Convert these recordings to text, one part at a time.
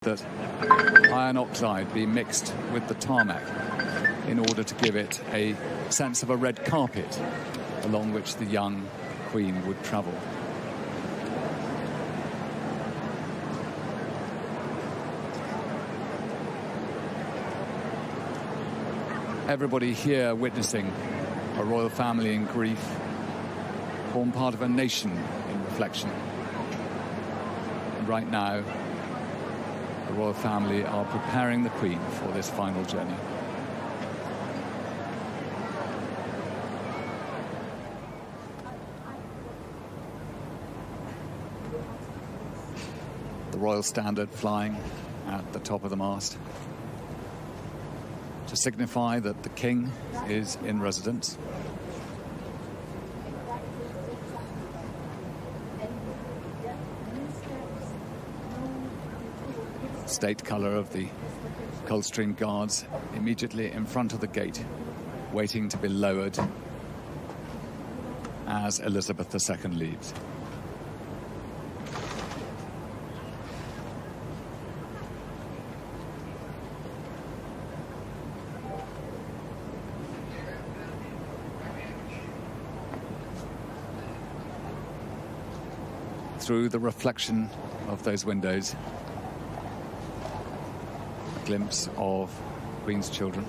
that iron oxide be mixed with the tarmac in order to give it a sense of a red carpet along which the young Queen would travel. Everybody here witnessing a royal family in grief, form part of a nation in reflection. And right now, the royal family are preparing the Queen for this final journey. The royal standard flying at the top of the mast to signify that the King is in residence. State colour of the Coldstream Guards immediately in front of the gate, waiting to be lowered as Elizabeth II leaves. Through the reflection of those windows, a glimpse of Queen's children.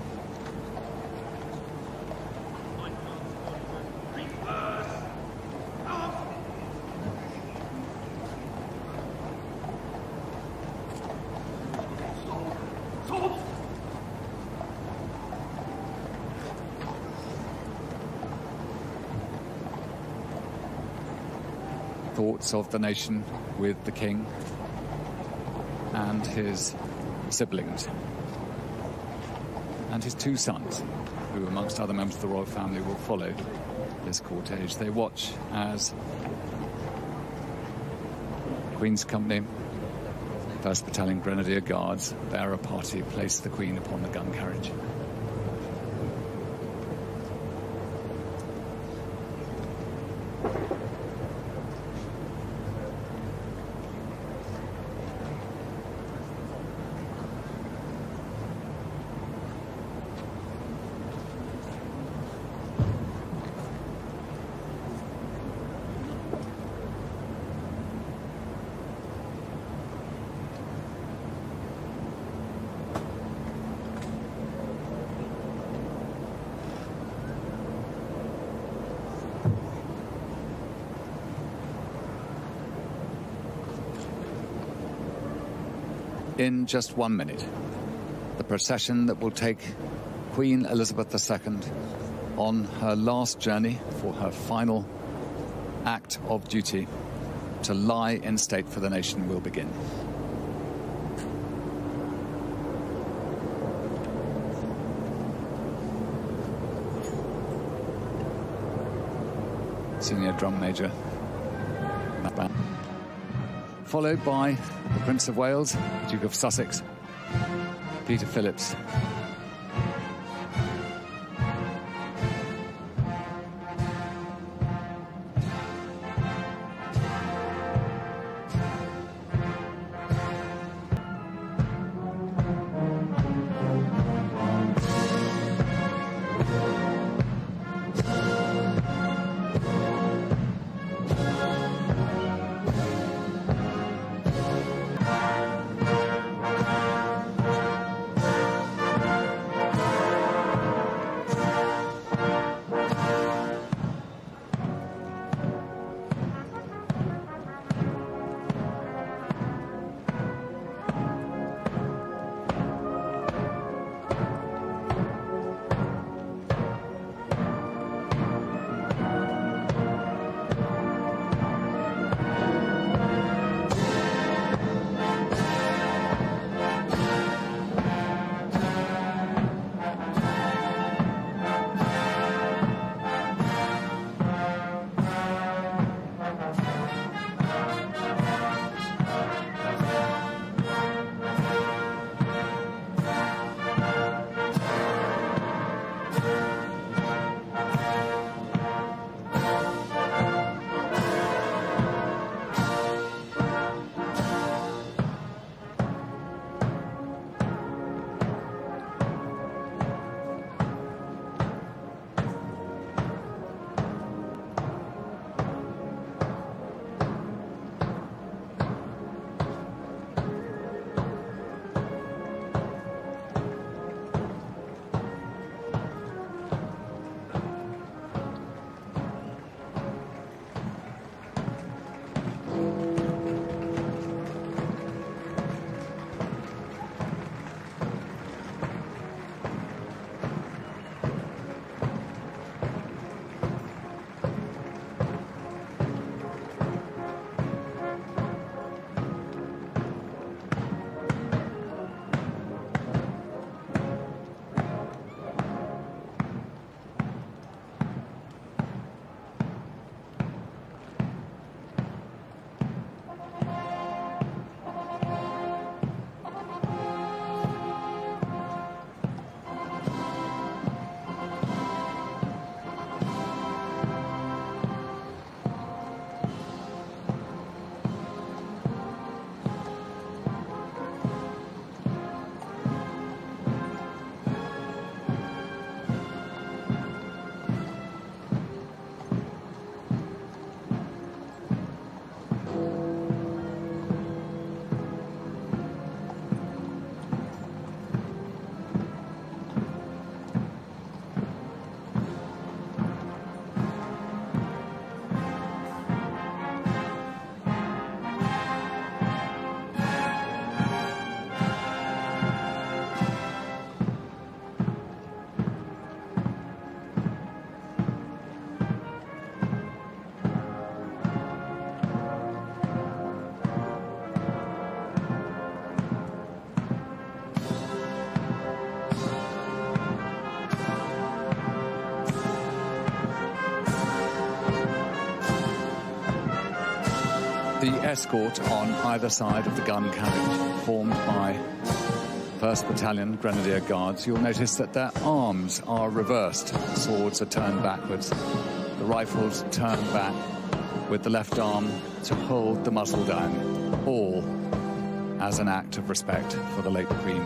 Thoughts of the nation with the King and his siblings and his two sons, who amongst other members of the royal family will follow this cortege. They watch as Queen's Company, 1st Battalion Grenadier Guards, bearer party place the Queen upon the gun carriage. In just 1 minute, the procession that will take Queen Elizabeth II on her last journey for her final act of duty to lie in state for the nation will begin. Senior Drum Major, followed by the Prince of Wales, Duke of Sussex, Peter Phillips. escort on either side of the gun carriage, formed by 1st Battalion Grenadier Guards, you'll notice that their arms are reversed. Swords are turned backwards. The rifles turn back with the left arm to hold the muzzle down, all as an act of respect for the late Queen.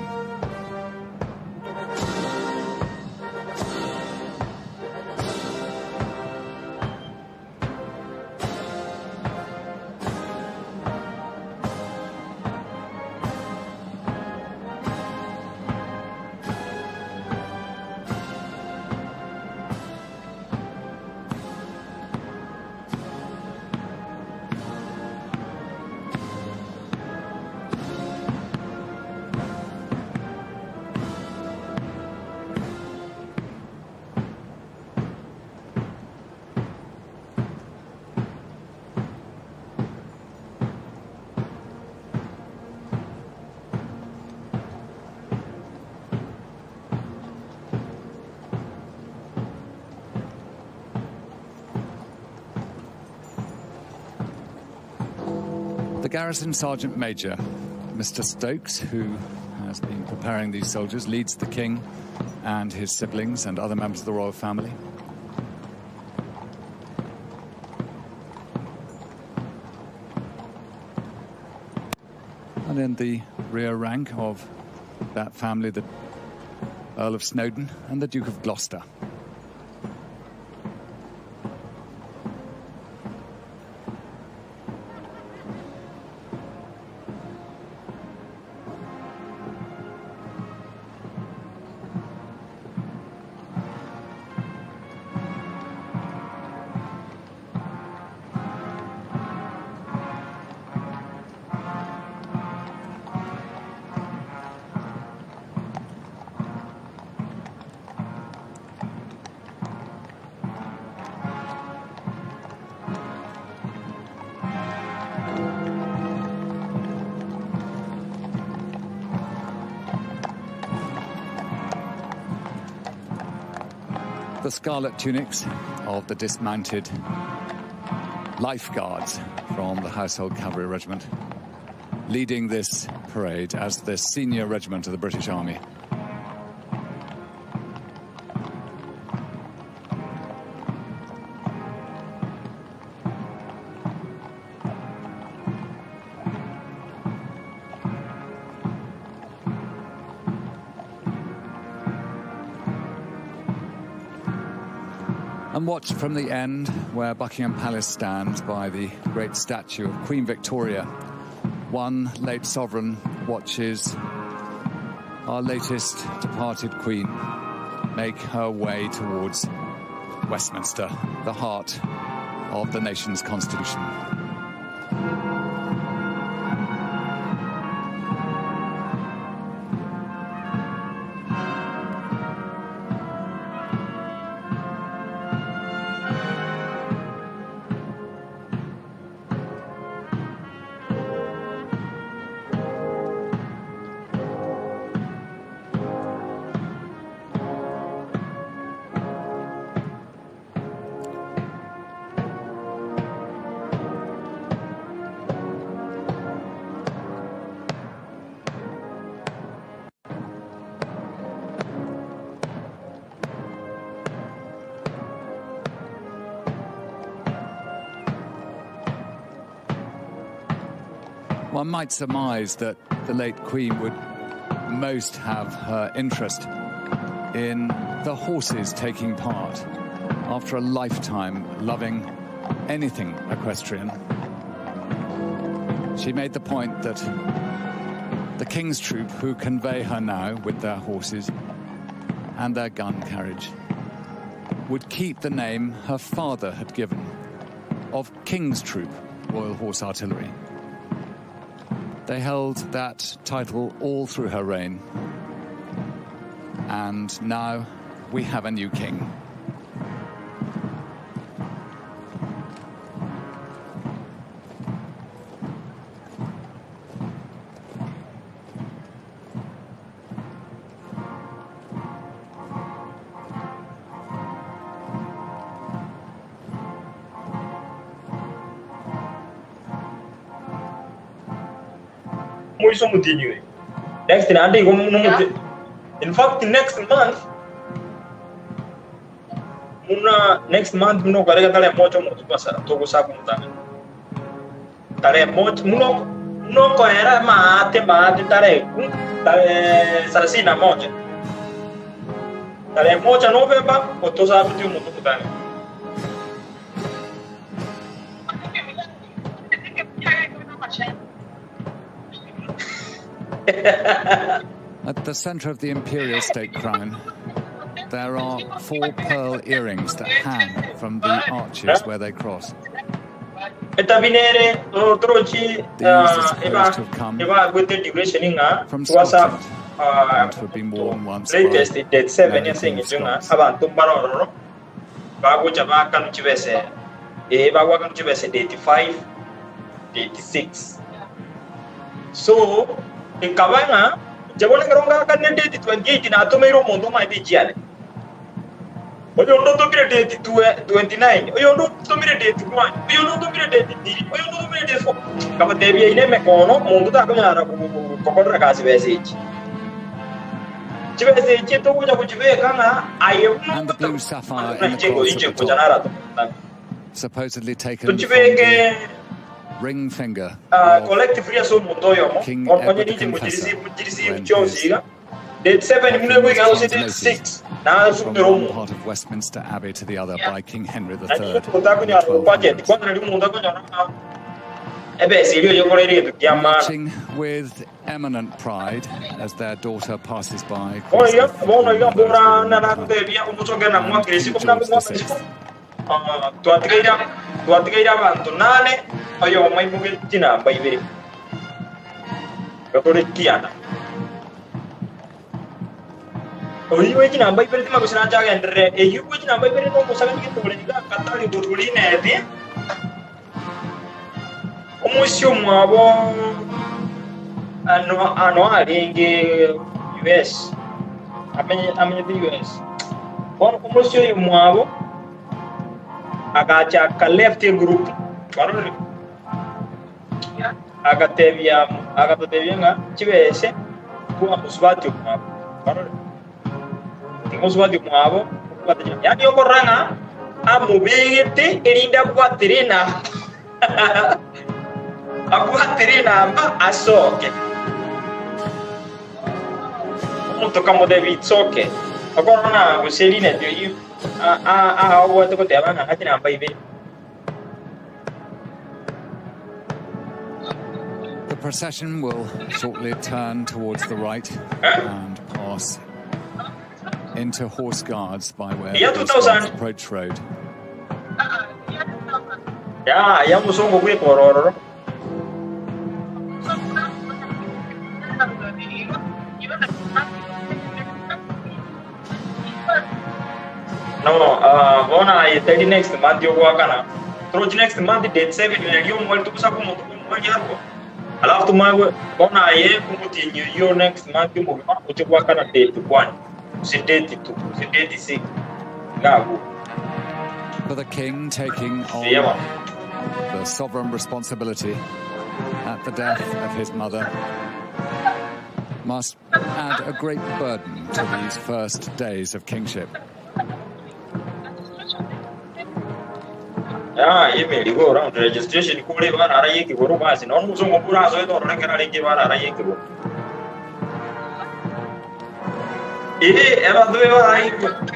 The Garrison Sergeant Major, Mr. Stokes, who has been preparing these soldiers, leads the King and his siblings and other members of the royal family. And in the rear rank of that family, the Earl of Snowdon and the Duke of Gloucester. The scarlet tunics of the dismounted lifeguards from the Household Cavalry Regiment, leading this parade as the senior regiment of the British Army. And watch from the end where Buckingham Palace stands by the great statue of Queen Victoria. One late sovereign watches our latest departed Queen make her way towards Westminster, the heart of the nation's constitution. One might surmise that the late Queen would most have her interest in the horses taking part after a lifetime loving anything equestrian. She made the point that the King's troop who convey her now with their horses and their gun carriage would keep the name her father had given of King's Troop Royal Horse Artillery. They held that title all through her reign. And now we have a new king. we so continue. Next in Ande go in fact next month next month muno karega tale mocho mutu pasa to go sabu mutana. Tale mocho muno ko era mate tale sarasina mocho. Tale mocha November o to sabu tu mutu mutana. At the center of the imperial state crown, there are 4 pearl earrings that hang from the arches where they cross. These are supposed to have come from Scotland and to have been worn once by latest date 7 Mary Queen of Scots. abantu baroro bagocha bakanu chibese bagwakanu chibese date 5 date 6 so ikabana jabone karonga kanne date 28 na atomeiro mondo mai bijiale oyo ndo tomire date 29 oyo ndo tomire date 1 oyo ndo tomire date 3 oyo ndo tomire date 4 kama tebia ine mekono mondo ta kanyara kokora kasi beseji chibese chito kuja kuchibeka na ayo And the blue sapphire in the cross at the top, supposedly taken from the ring finger collectively so mutoyo King mo Edward the konye Confessor, when choziga date 7 mune we ga date 6 na from supero one part of Westminster Abbey to the other by King Henry III. Marching with eminent pride as their daughter passes by. ano alingi US amenye the US kono kumusyo yumwabo agacha ka left group kono agatebya nga chibese kuwa muswati mwabo kono muswati mwabo yani yokoranga amubigite erinda kwatirina akuhatirina amba asoke umuntu kamo bitsoke akorona guseline dio wote kote abana hati namba ibe. The procession will shortly turn towards the right and pass into Horse Guards by way of the Horse Approach Road. Ya musongo kwe kororo. No, bona 30 next month yo wakana. Through next month date 7 yo mwali tukusa kumo mwali yako. Alafu tumagwe bona ye kumuti yo next month yo mwali uche wakana date 1. Si date 2, si date 6. Gago. For the king taking on the sovereign responsibility at the death of his mother must add a great burden to these first days of kingship. Email go around registration kule bana arayeki go basi non muzungu pura so edo ronke arayeki bana arayeki go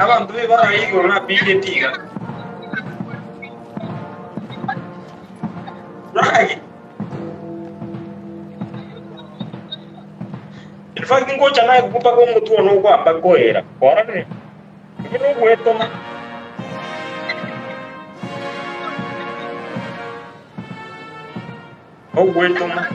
abantu be bana yigo na bige tiga right. In fact ngo chana kukupa ko mutu ono kwa bagoera ora ne ngino gwetoma gwetoma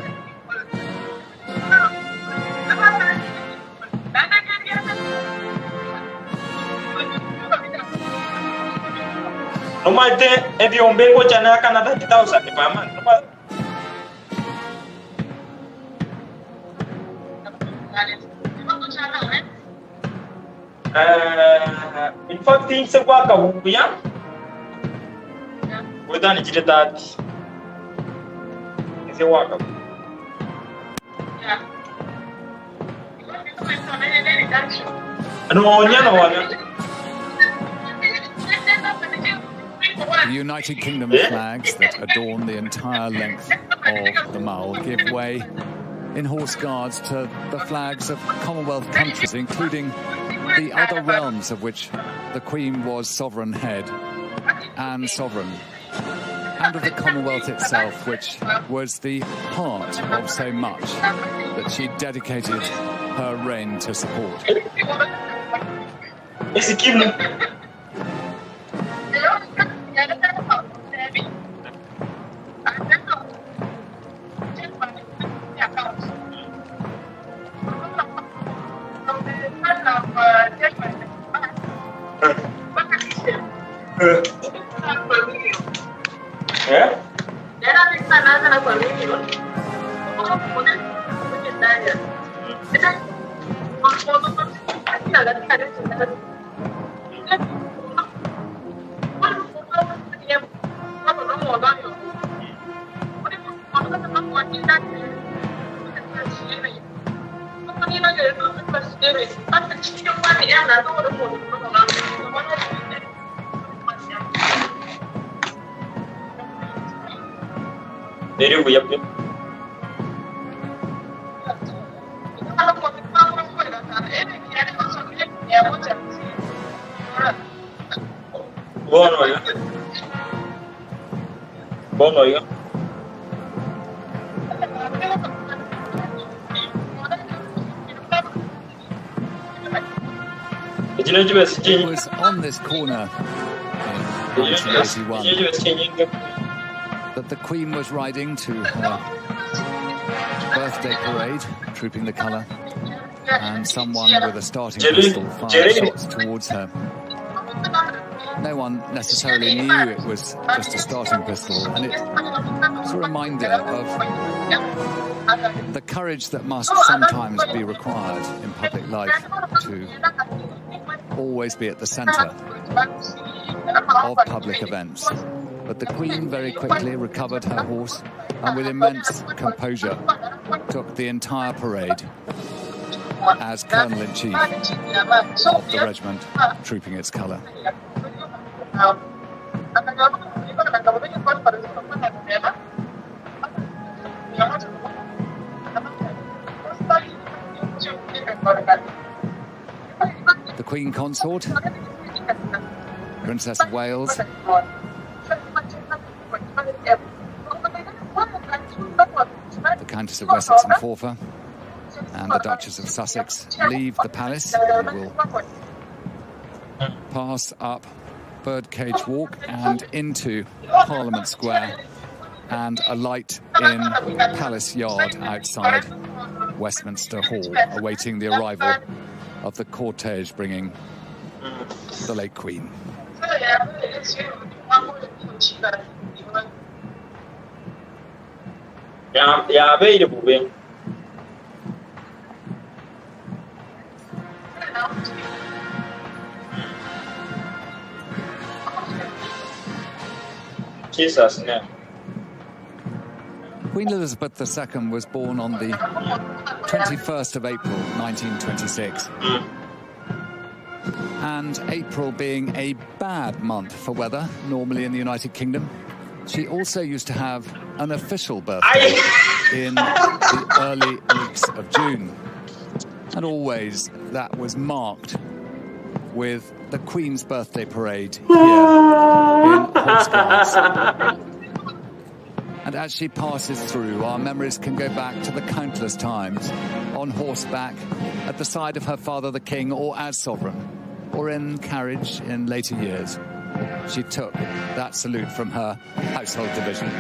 normalmente enviou bengo chana kana 30,000 per month normal. In fact, things are work out. Yeah, we done it that. It's a work out. Yeah. The United Kingdom flags that adorn the entire length of the Mall give way in Horse Guards to the flags of Commonwealth countries, including the other realms of which the Queen was sovereign head and sovereign, and of the Commonwealth itself, which was the heart of so much that she dedicated her reign to support. It was on this corner in 1981 that the Queen was riding to her birthday parade, trooping the colour, and someone with a starting pistol fired shots towards her. No one necessarily knew it was just a starting pistol, and it's a reminder of the courage that must sometimes be required in public life to always be at the centre of public events. But the Queen very quickly recovered her horse and with immense composure took the entire parade as Colonel-in-Chief of the regiment trooping its colour. The Queen Consort, Princess of Wales, the Countess of Wessex and Forfar, and the Duchess of Sussex leave the palace and will pass up Birdcage Walk and into Parliament Square and alight in Palace Yard outside Westminster Hall, awaiting the arrival of the cortege bringing the late Queen. Jesus name. Queen Elizabeth II was born on the 21st of April 1926. And April being a bad month for weather, normally in the United Kingdom, she also used to have an official birthday in the early weeks of June. And always that was marked with the Queen's birthday parade here in Horse Guards. And as she passes through, our memories can go back to the countless times on horseback, at the side of her father the king, or as sovereign, or in carriage in later years. She took that salute from her household division.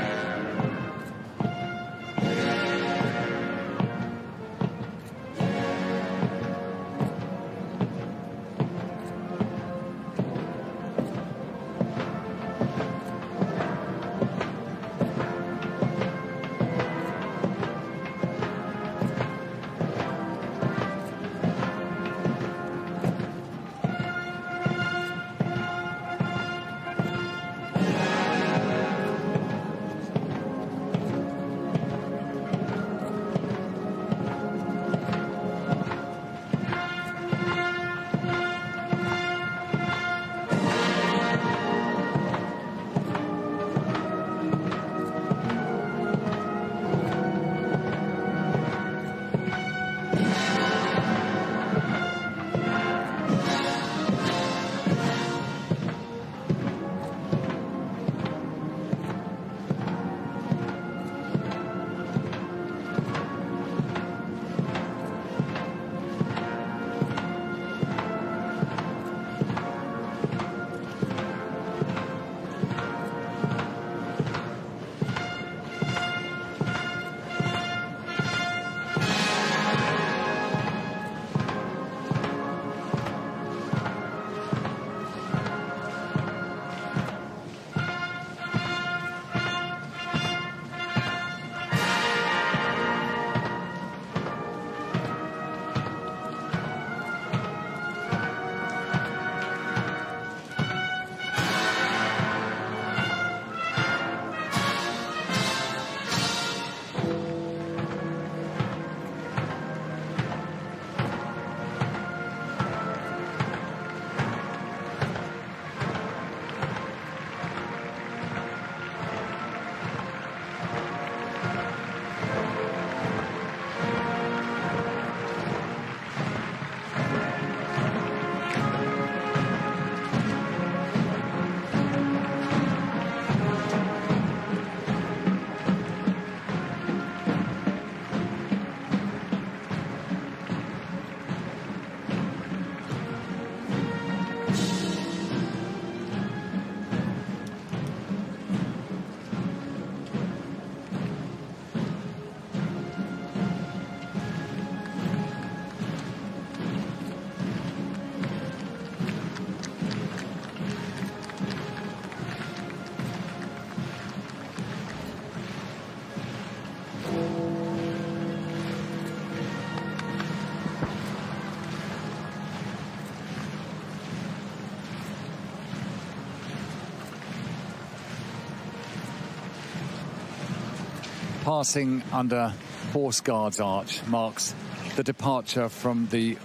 passing under Horse Guards Arch marks the departure from the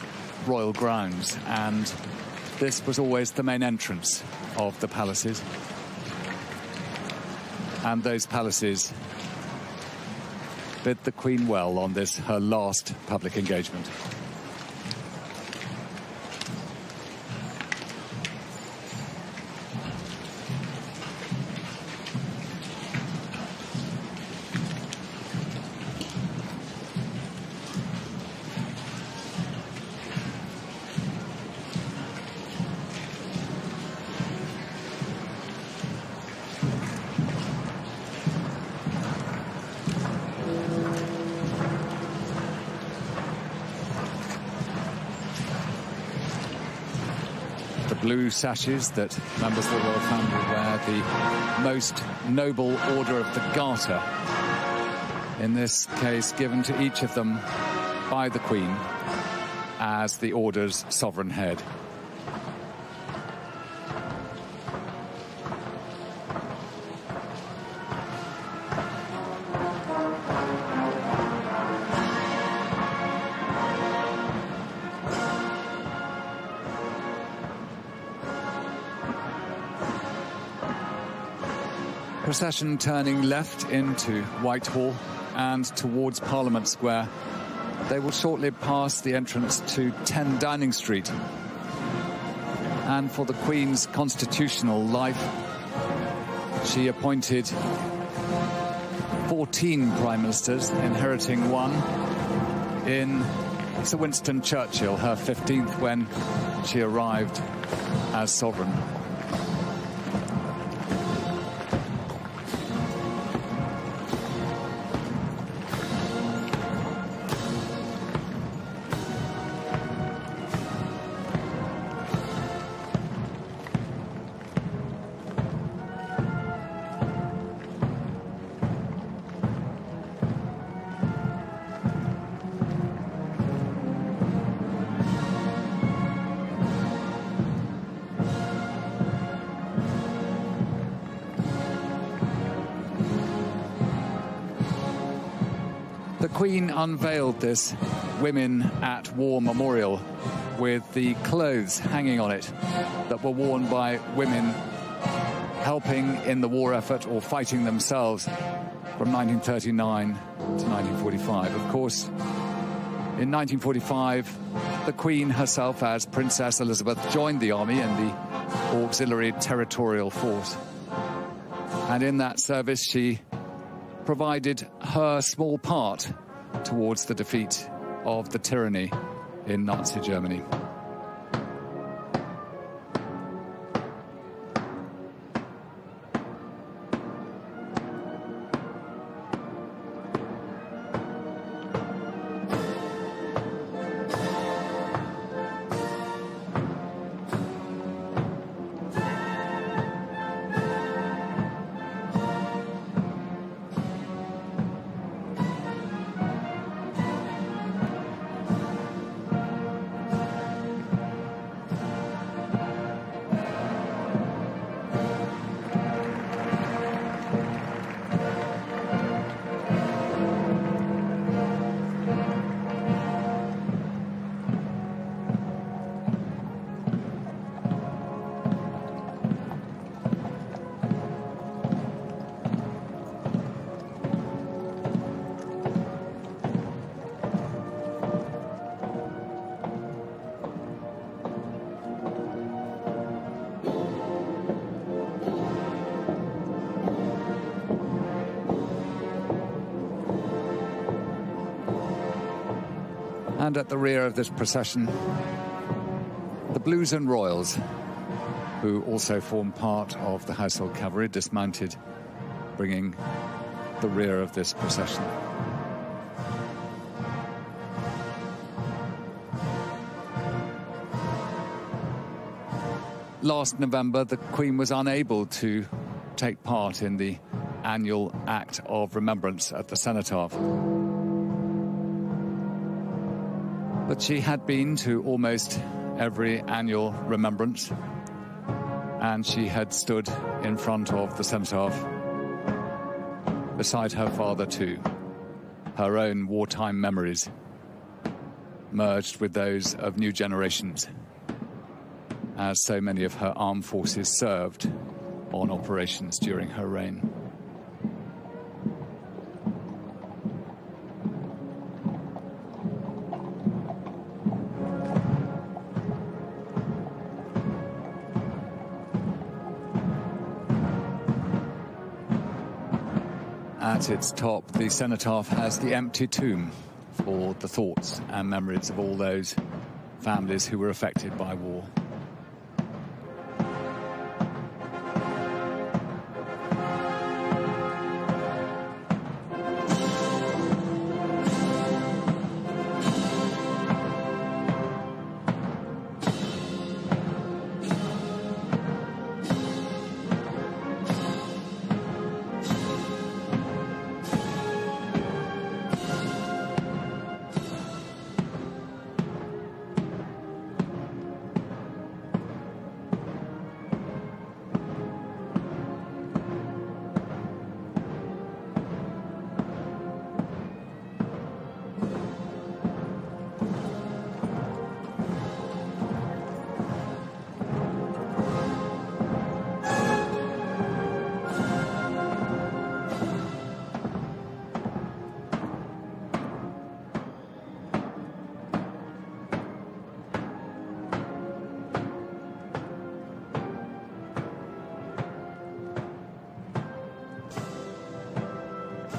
royal grounds, and this was always the main entrance of the palaces. And those palaces bid the Queen well on this, her last public engagement. Blue sashes that members of the royal family wear, the most noble order of the Garter, in this case given to each of them by the Queen as the order's sovereign head. Procession turning left into Whitehall and towards Parliament Square. They will shortly pass the entrance to 10 Downing Street. And for the Queen's constitutional life, she appointed 14 Prime Ministers, inheriting one in Sir Winston Churchill, her 15th when she arrived as sovereign. The Queen unveiled this Women at War memorial with the clothes hanging on it that were worn by women helping in the war effort or fighting themselves from 1939 to 1945. Of course, in 1945, the Queen herself, as Princess Elizabeth, joined the army in the Auxiliary Territorial Force. And in that service, she provided her small part towards the defeat of the tyranny in Nazi Germany. And at the rear of this procession, the Blues and Royals, who also form part of the Household Cavalry, dismounted, bringing the rear of this procession. Last November, the Queen was unable to take part in the annual act of remembrance at the Cenotaph. But she had been to almost every annual remembrance, and she had stood in front of the cenotaph beside her father too. her own wartime memories merged with those of new generations, as so many of her armed forces served on operations during her reign. At its top, the cenotaph has the empty tomb for the thoughts and memories of all those families who were affected by war.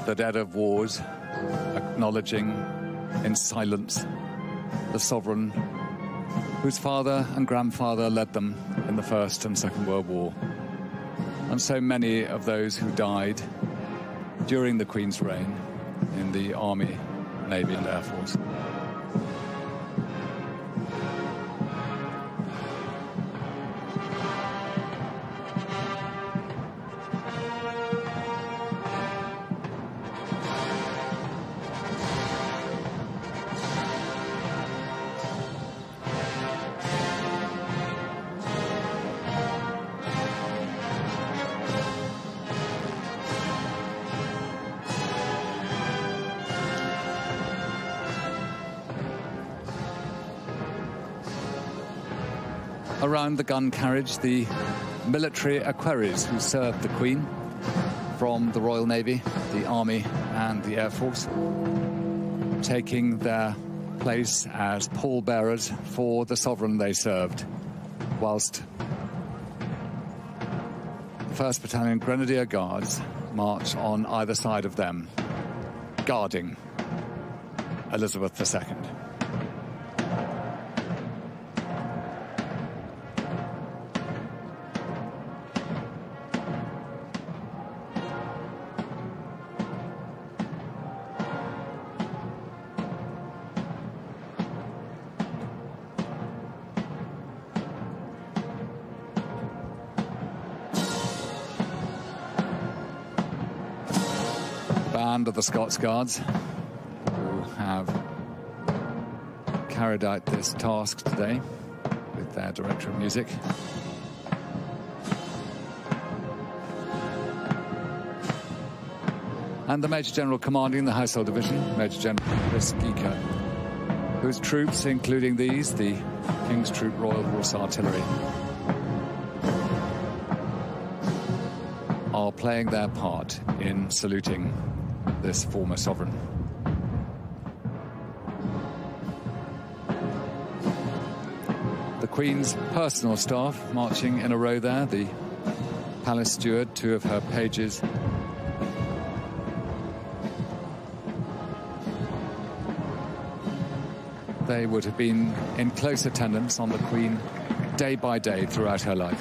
The dead of wars, acknowledging in silence the sovereign whose father and grandfather led them in the First and Second World War, and so many of those who died during the Queen's reign in the Army, Navy and Air Force. Around the gun carriage, the military equerries who served the Queen from the Royal Navy, the Army and the Air Force, taking their place as pallbearers for the sovereign they served, whilst the 1st Battalion Grenadier Guards march on either side of them, guarding Elizabeth II. Of the Scots Guards, who have carried out this task today with their director of music. And the Major General commanding the Household Division, Major General Chris Geeker, whose troops, including these, the King's Troop Royal Horse Artillery, are playing their part in saluting this former sovereign. The Queen's personal staff marching in a row there, the palace steward, 2 of her pages, they would have been in close attendance on the Queen day by day throughout her life.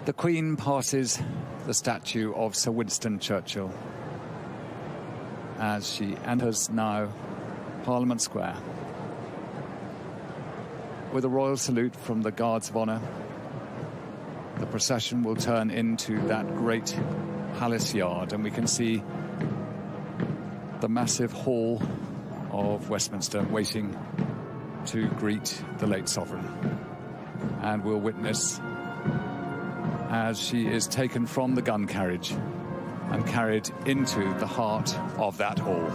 The Queen passes the statue of Sir Winston Churchill as she enters now Parliament Square. With a royal salute from the Guards of Honour, the procession will turn into that great palace yard, and we can see the massive hall of Westminster waiting to greet the late sovereign. And we'll witness as she is taken from the gun carriage and carried into the heart of that hall.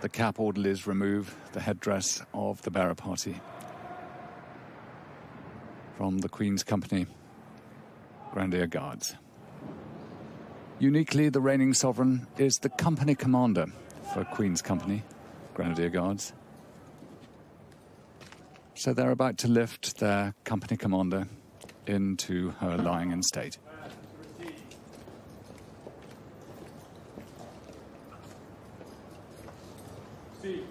The cap orderlies remove the headdress of the bearer party from the Queen's Company Grenadier Guards. Uniquely, the reigning sovereign is the company commander for Queen's Company Grenadier Guards. So they're about to lift their company commander into her lying in state. See.